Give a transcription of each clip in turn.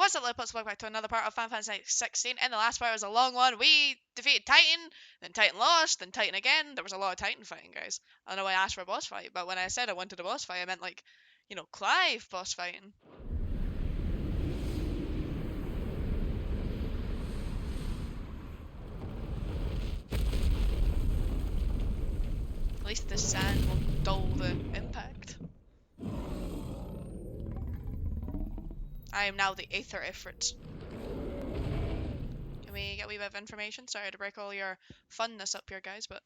what's up, Lippos? Welcome back to another part of Final Fantasy 16. And the last part was a long one. We defeated Titan, then Titan lost, then Titan again. There was a lot of Titan fighting, guys. I know I asked for a boss fight, but when I said I wanted a boss fight, I meant like, you know, Clive boss fighting. At least the sand will dull the impact. I am now the Aether Ifrit. Can we get a wee bit of information? Sorry to break all your funness up here, guys, but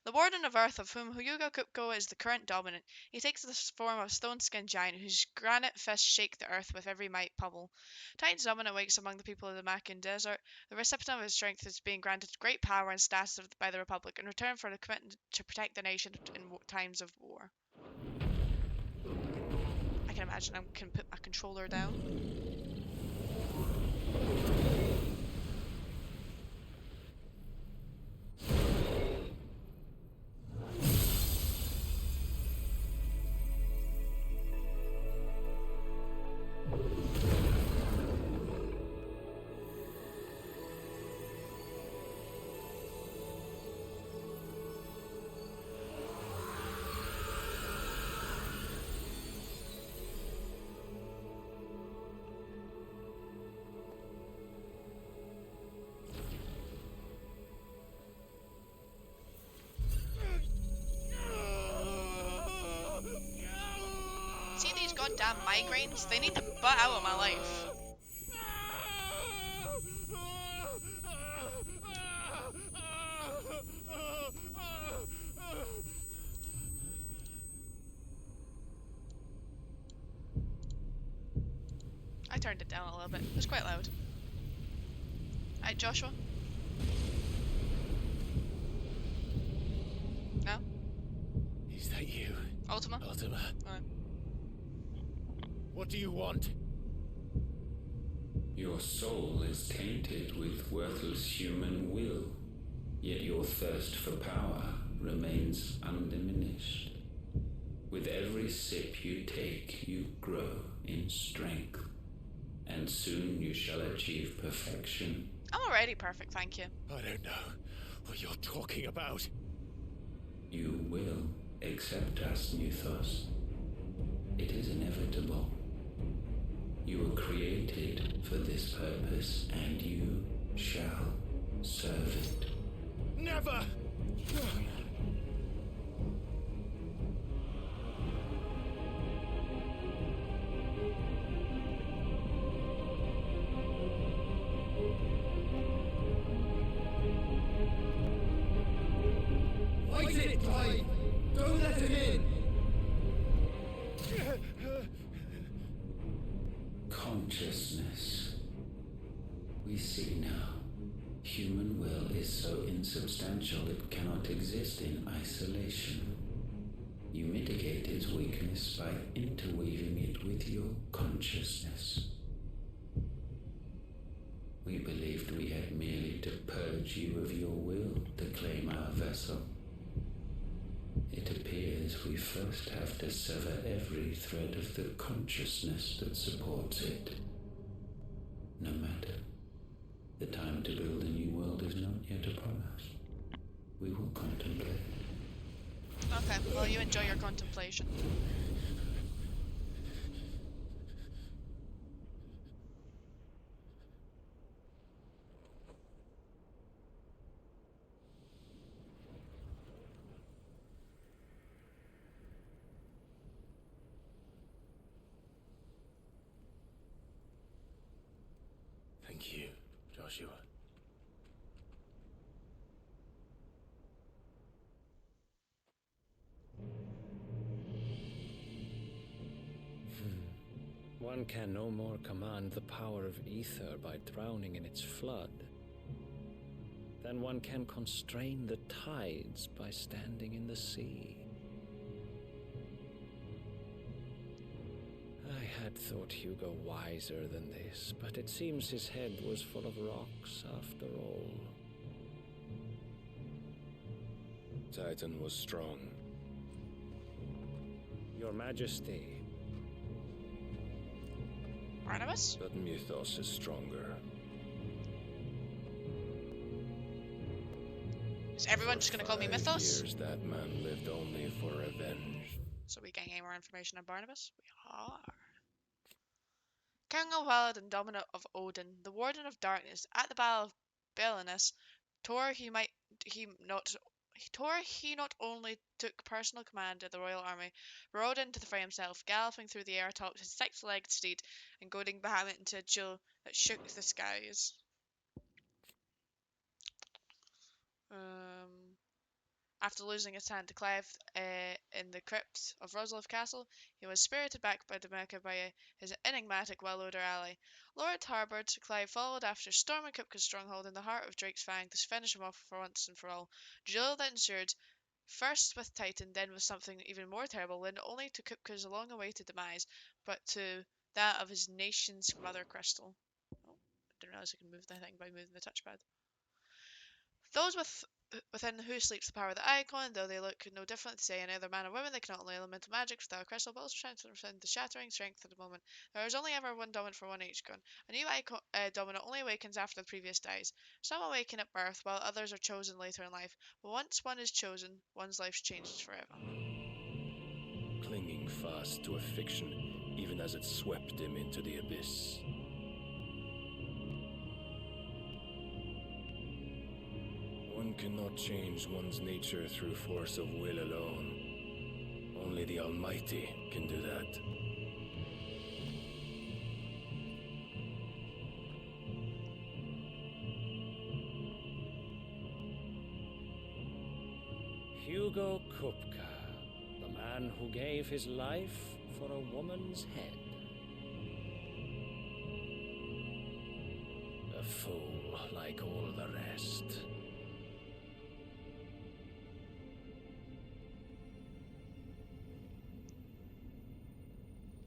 the Warden of Earth, of whom Hyuga Kupko is the current dominant, he takes the form of a stone-skinned giant whose granite fists shake the earth with every might pummel. Titan's dominant wakes among the people of the Macan Desert. The recipient of his strength is being granted great power and status by the Republic in return for the commitment to protect the nation in times of war. I can imagine I can put my controller down. See these goddamn migraines? They need to butt out of my life. I turned it down a little bit. It was quite loud. Alright, Joshua? No? Is that you? Ultima? Ultima. Alright. What do you want? Your soul is tainted with worthless human will, yet your thirst for power remains undiminished. With every sip you take, you grow in strength, and soon you shall achieve perfection. I'm already perfect, thank you. I don't know what you're talking about. You will accept us, Nuthos. It is inevitable. You were created for this purpose, and you shall serve it. Never! Fight it, Clive! Don't let him in! Consciousness. We see now. Human will is so insubstantial it cannot exist in isolation. You mitigate its weakness by interweaving it with your consciousness. We believed we had merely to purge you of your will to claim our vessel. It appears we first have to sever every thread of the consciousness that supports it. No matter. The time to build a new world is not yet upon us. We will contemplate. Okay, well you enjoy your contemplation. Thank you, Joshua. One can no more command the power of ether by drowning in its flood than one can constrain the tides by standing in the sea. I had thought Hugo wiser than this, but it seems his head was full of rocks after all. Titan was strong. Your Majesty, Barnabas? But mythos is stronger. Is everyone For just gonna call me 5 Mythos? years, that man lived only for revenge. So we getting any more information on Barnabas? We are. King Walid and Dominant of Odin, the Warden of Darkness, at the Battle of Belenus, Tor he not only took personal command of the royal army, but rode into the fray himself, galloping through the air atop his six-legged steed and goading Bahamut into a duel that shook the skies. After losing his hand to Clive in the crypt of Rosalith Castle, he was spirited back by Demeka by his enigmatic well-older ally. Lord Harbord Clive followed after storming Kupka's stronghold in the heart of Drake's Fang to finish him off for once and for all. The duel that ensued, first with Titan, then with something even more terrible, led not only to Kupka's long-awaited demise, but to that of his nation's mother crystal. Oh, I didn't realize I could move the thing by moving the touchpad. Those within who sleeps the power of the icon, though they look no different to any other man or woman, they cannot only elemental magic without a crystal, but also shine within the shattering strength of the moment. There is only ever one dominant for one icon. A new icon, dominant only awakens after the previous dies. Some awaken at birth, while others are chosen later in life. But once one is chosen, one's life changes forever. Clinging fast to a fiction, even as it swept him into the abyss. One cannot change one's nature through force of will alone. Only the Almighty can do that. Hugo Kupka, the man who gave his life for a woman's head. A fool like all the rest.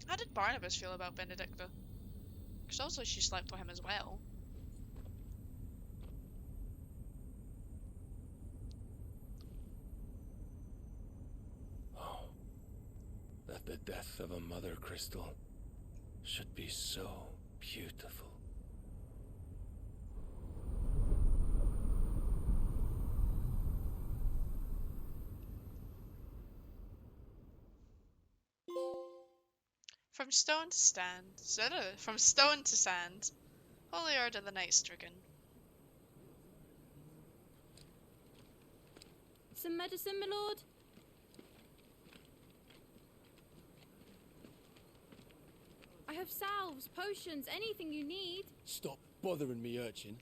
How did Barnabas feel about Benedicta? Because also she slept with him as well. Oh, that the death of a mother crystal should be so beautiful. From stone to from stone to sand. Holy Order of the Night Stricken. Some medicine, my lord? I have salves, potions, anything you need. Stop bothering me, urchin,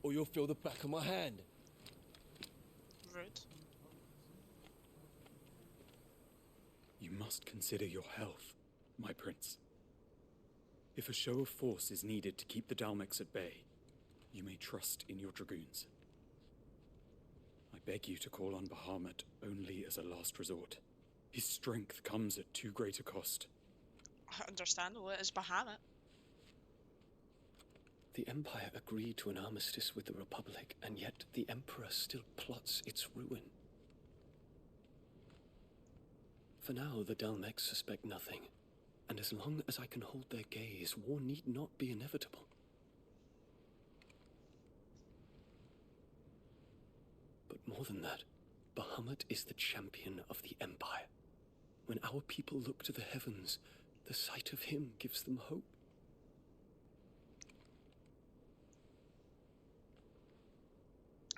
or you'll feel the back of my hand. Rude. You must consider your health, my prince. If a show of force is needed to keep the Dalmex at bay, you may trust in your dragoons. I beg you to call on Bahamut only as a last resort. His strength comes at too great a cost. Understandable, it is Bahamut. The Empire agreed to an armistice with the Republic, and yet the Emperor still plots its ruin. For now, the Dalmex suspect nothing, and as long as I can hold their gaze, war need not be inevitable. But more than that, Bahamut is the champion of the Empire. When our people look to the heavens, the sight of him gives them hope.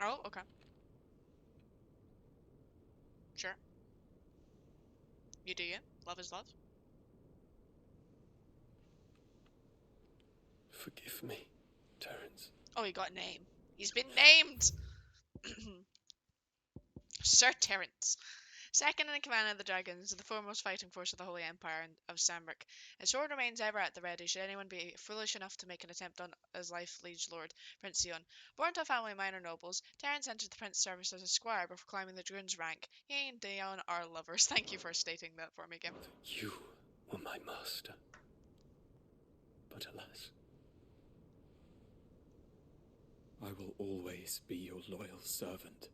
Oh, okay. Sure. You do you? Love is love. Forgive me, Terence. Oh, he got a name. He's been named! Sir Terence. Second in command of the Dragons, the foremost fighting force of the Holy Empire and of Sambrick. His sword remains ever at the ready should anyone be foolish enough to make an attempt on his life liege lord, Prince Dion. Born to a family of minor nobles, Terence entered the prince's service as a squire before climbing the dragoon's rank. He and Dion are lovers. Thank you for stating that for me, Kim. You were my master. But alas. I will always be your loyal servant.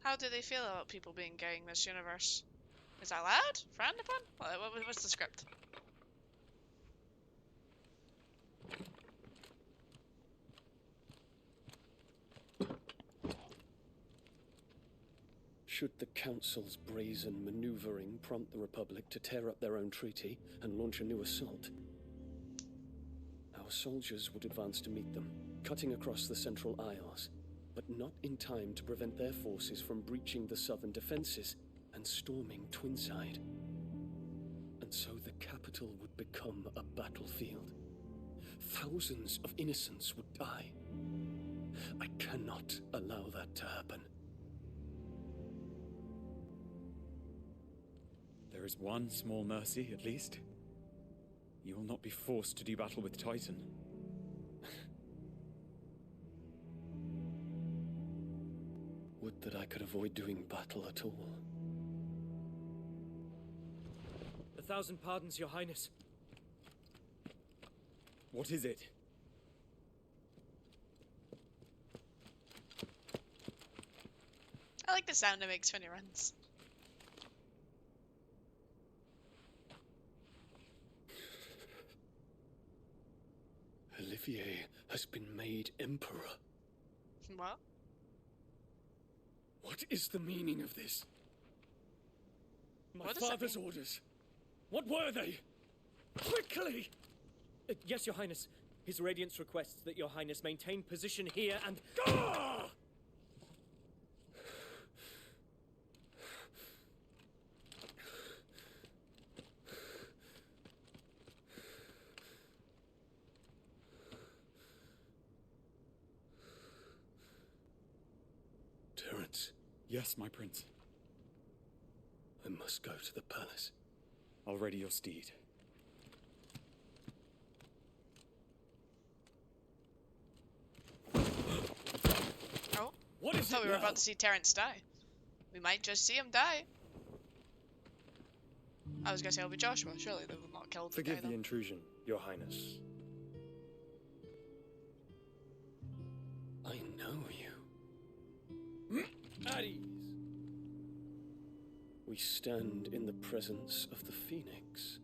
How do they feel about people being gay in this universe? Is that allowed? Frowned upon? What's the script? Should the Council's brazen maneuvering prompt the Republic to tear up their own treaty and launch a new assault, our soldiers would advance to meet them, cutting across the Central Isles, but not in time to prevent their forces from breaching the southern defenses and storming Twinside. And so the capital would become a battlefield. Thousands of innocents would die. I cannot allow that to happen. There is one small mercy, at least. You will not be forced to do battle with Titan. Would that I could avoid doing battle at all. 1,000 pardons, Your Highness. What is it? I like the sound it makes when he runs. Olivier has been made Emperor. What? What is the meaning of this? My What does that father's mean? orders. What were they? Quickly! Yes, Your Highness. His Radiance requests that Your Highness maintain position here and... Ah! Terence, Yes, my prince. I must go to the palace. I'll ready your steed. Oh, What I is thought it we were now? about to see Terrence die. We might just see him die. I was gonna say it'll be Joshua. Surely they will not kill the guy Forgive the though. intrusion, Your Highness. I know you. At ease. We stand in the presence of the Phoenix.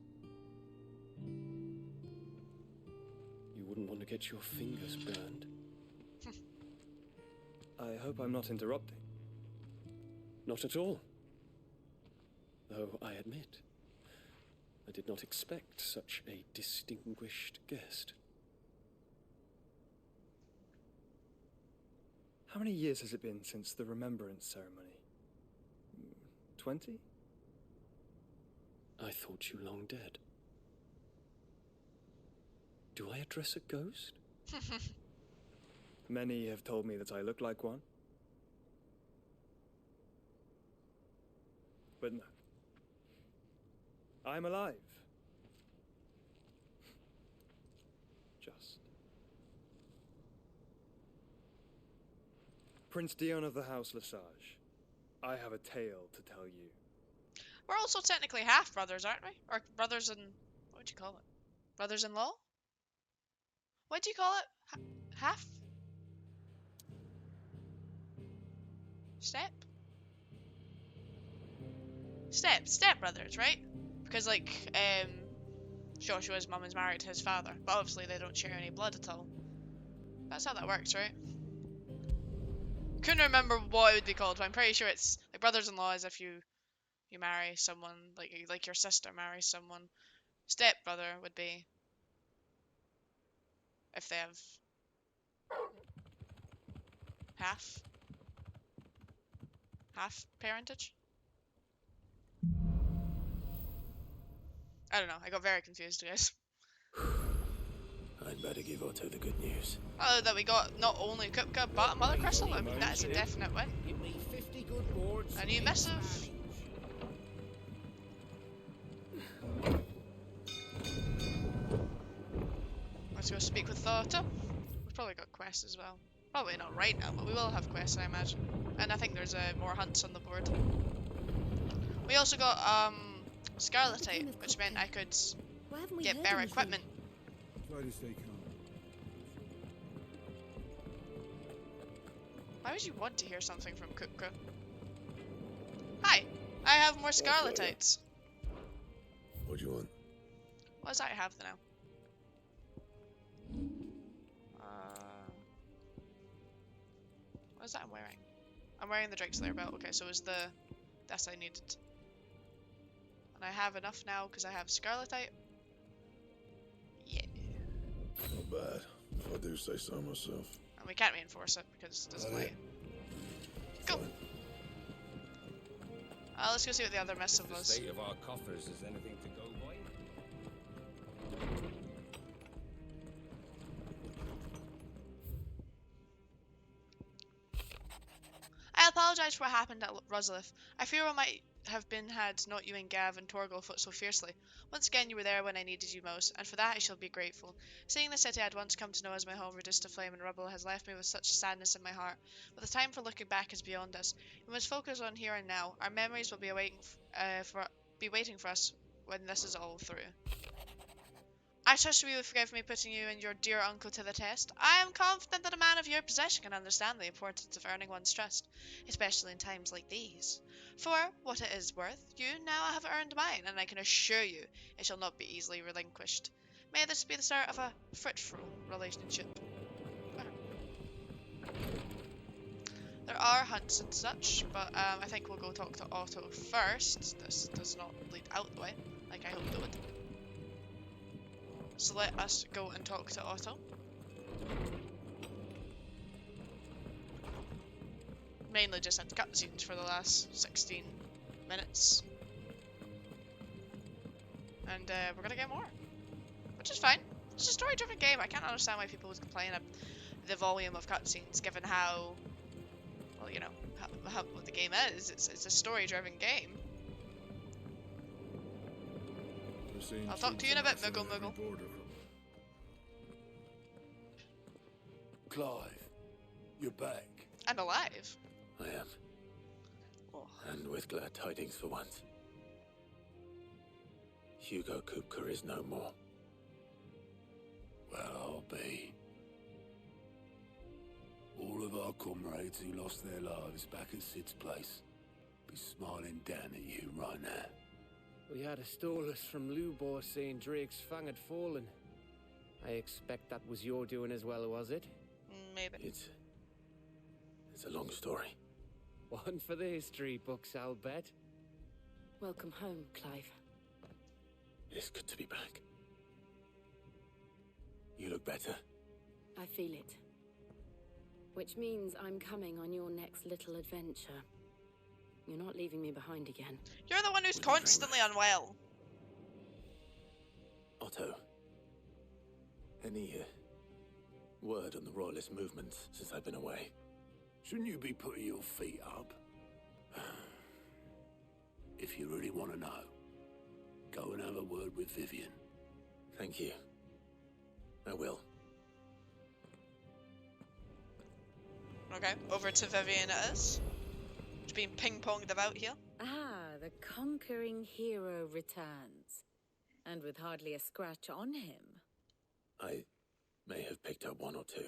You wouldn't want to get your fingers burned. I hope I'm not interrupting. Not at all. Though I admit, I did not expect such a distinguished guest. How many years has it been since the Remembrance ceremony? 20? I thought you long dead. Do I address a ghost? Many have told me that I look like one. But no. I'm alive. Just. Prince Dion of the House Lesage. I have a tale to tell you. We're also technically half brothers, aren't we? Or brothers in... what would you call it? Brothers-in-law? What do you call it? Half? Step? Step brothers, right? Because like, Joshua's mum is married to his father, but obviously they don't share any blood at all. That's how that works, right? Couldn't remember what it would be called, but I'm pretty sure it's like brothers-in-law is if you marry someone like your sister marries someone. Stepbrother would be if they have half parentage. I don't know. I got very confused, guys. I'd better give Otto the good news. That we got not only Kupka but a Mother Crystal. I mean, that is a definite win. A new missive. Let's go speak with Otto. We've probably got quests as well. Probably not right now, but we will have quests, I imagine. And I think there's more hunts on the board. We also got Scarletite, which meant I could get better equipment. Try to stay calm. Why would you want to hear something from Kupka? I have more scarlatites. What do you want? What does that have now? What is that I'm wearing? I'm wearing the Drake's Lair belt. Okay, so is the this I needed. And I have enough now because I have scarletite. Yeah. Not bad, if I do say so myself. And we can't reinforce it because it doesn't let you. Go! Let's go see what the other missive was. The state of our coffers is anything to go by? I apologise for what happened at Rosalith. I fear what might have been had not you and Gav and Torgal fought so fiercely. Once again you were there when I needed you most, and for that I shall be grateful. Seeing the city I'd once come to know as my home reduced to flame and rubble has left me with such sadness in my heart, but the time for looking back is beyond us. We must focus on here and now. Our memories will be waiting for us when this is all through. I trust you will forgive me putting you and your dear uncle to the test. I am confident that a man of your position can understand the importance of earning one's trust, especially in times like these. For what it is worth, you now have earned mine, and I can assure you it shall not be easily relinquished. May this be the start of a fruitful relationship. There are hunts and such, but I think we'll go talk to Otto first. This does not lead out the way, like I hoped it would. So let us go and talk to Otto. Mainly just had cutscenes for the last 16 minutes. And we're gonna get more. Which is fine. It's a story-driven game. I can't understand why people would complain of the volume of cutscenes, given how, well, you know, how what the game is. It's a story-driven game. I'll talk to you in a bit, Moogle. Clive, you're back. And alive. I am. Oh. And with glad tidings for once. Hugo Kupka is no more. Well, I'll be. All of our comrades who lost their lives back at Sid's place be smiling down at you right now. We had a stolus from Lubor saying Drake's fang had fallen. I expect that was your doing as well, was it? Maybe. It's a long story. One for the history books, I'll bet. Welcome home, Clive. It's good to be back. You look better. I feel it. Which means I'm coming on your next little adventure. You're not leaving me behind again. You're the one who's constantly unwell. Otto. Any word on the Royalist movements since I've been away? Shouldn't you be putting your feet up? If you really want to know, go and have a word with Vivian. Thank you. I will. Okay, over to Vivian it is. She's being ping-ponged about here. Ah, the conquering hero returns. And with hardly a scratch on him. I may have picked up one or two.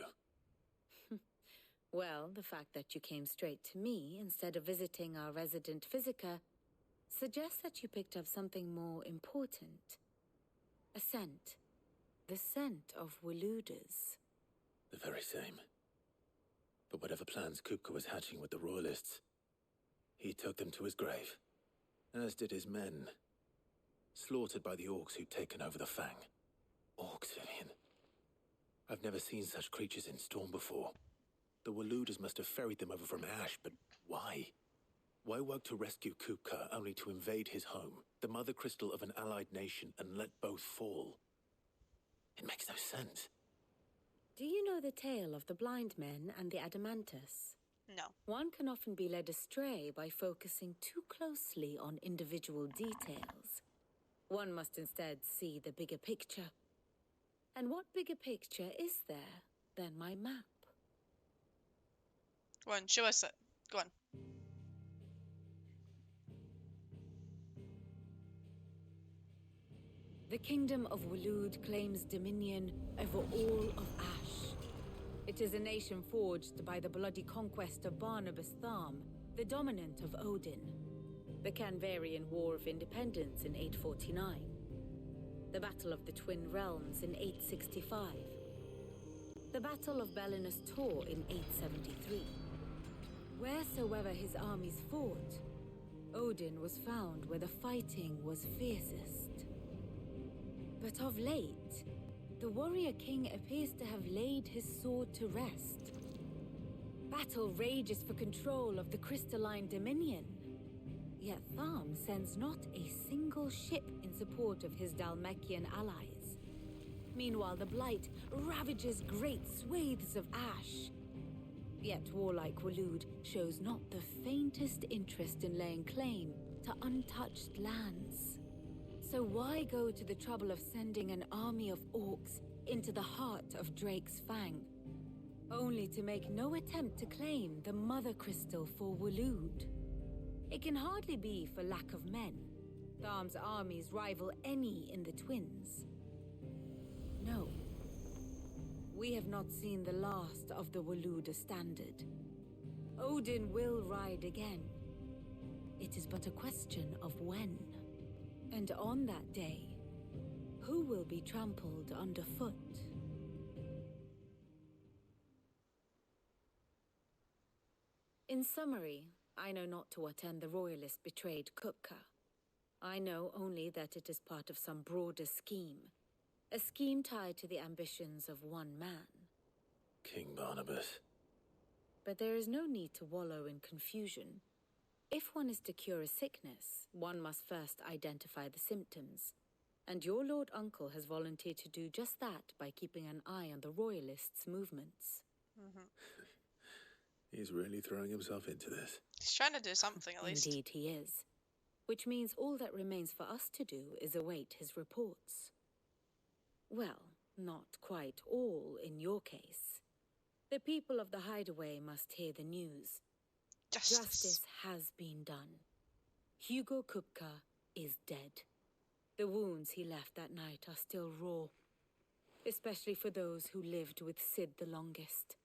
Well, the fact that you came straight to me instead of visiting our resident physiker suggests that you picked up something more important. A scent. The scent of Waludas. The very same. But whatever plans Kupka was hatching with the Royalists, he took them to his grave, as did his men, slaughtered by the orcs who'd taken over the Fang. Orcs, Vivian. I've never seen such creatures in Storm before. The Waludas must have ferried them over from Ash, but why? Why work to rescue Kupka only to invade his home, the mother crystal of an allied nation, and let both fall? It makes no sense. Do you know the tale of the blind men and the Adamantus? No. One can often be led astray by focusing too closely on individual details. One must instead see the bigger picture. And what bigger picture is there than my map? Go on, show us it. Go on. The kingdom of Walud claims dominion over all of Ash. It is a nation forged by the bloody conquest of Barnabas Tharm, the dominant of Odin. the Canvarian War of Independence in 849, the Battle of the Twin Realms in 865, the Battle of Belinus Tor in 873. Wheresoever his armies fought, Odin was found where the fighting was fiercest. But of late, the warrior king appears to have laid his sword to rest. Battle rages for control of the crystalline dominion. Yet Tharm sends not a single ship in support of his Dhalmekian allies. Meanwhile, the Blight ravages great swathes of ash. Yet warlike Waloed shows not the faintest interest in laying claim to untouched lands. So why go to the trouble of sending an army of orcs into the heart of Drake's Fang, only to make no attempt to claim the Mother Crystal for Waloed? It can hardly be for lack of men. Tharm's armies rival any in the Twins. No. We have not seen the last of the Waloed Standard. Odin will ride again. It is but a question of when. And on that day, who will be trampled underfoot? In summary, I know not to what end the royalist betrayed Kupka. I know only that it is part of some broader scheme. A scheme tied to the ambitions of one man. King Barnabas. But there is no need to wallow in confusion. If one is to cure a sickness, one must first identify the symptoms. And your Lord Uncle has volunteered to do just that by keeping an eye on the royalists' movements. He's really throwing himself into this. He's trying to do something, at least. Indeed he is. Which means all that remains for us to do is await his reports. Well, not quite all in your case. The people of the Hideaway must hear the news. Justice has been done. Hugo Kupka is dead. The wounds he left that night are still raw, especially for those who lived with Sid the longest.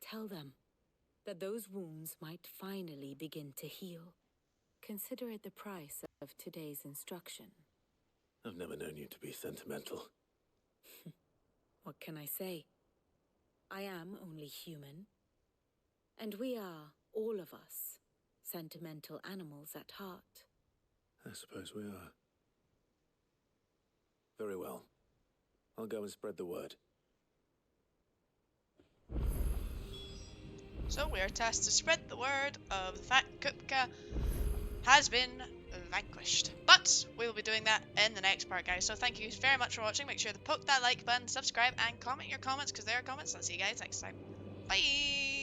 Tell them that those wounds might finally begin to heal. Consider it the price of today's instruction. I've never known you to be sentimental. What can I say? I am only human. And we are, all of us, sentimental animals at heart. I suppose we are. Very well. I'll go and spread the word. So we are tasked to spread the word of the fact Kupka has been vanquished. But we'll be doing that in the next part, guys. So thank you very much for watching. Make sure to poke that like button, subscribe, and comment your comments, because they are comments. I'll see you guys next time. Bye!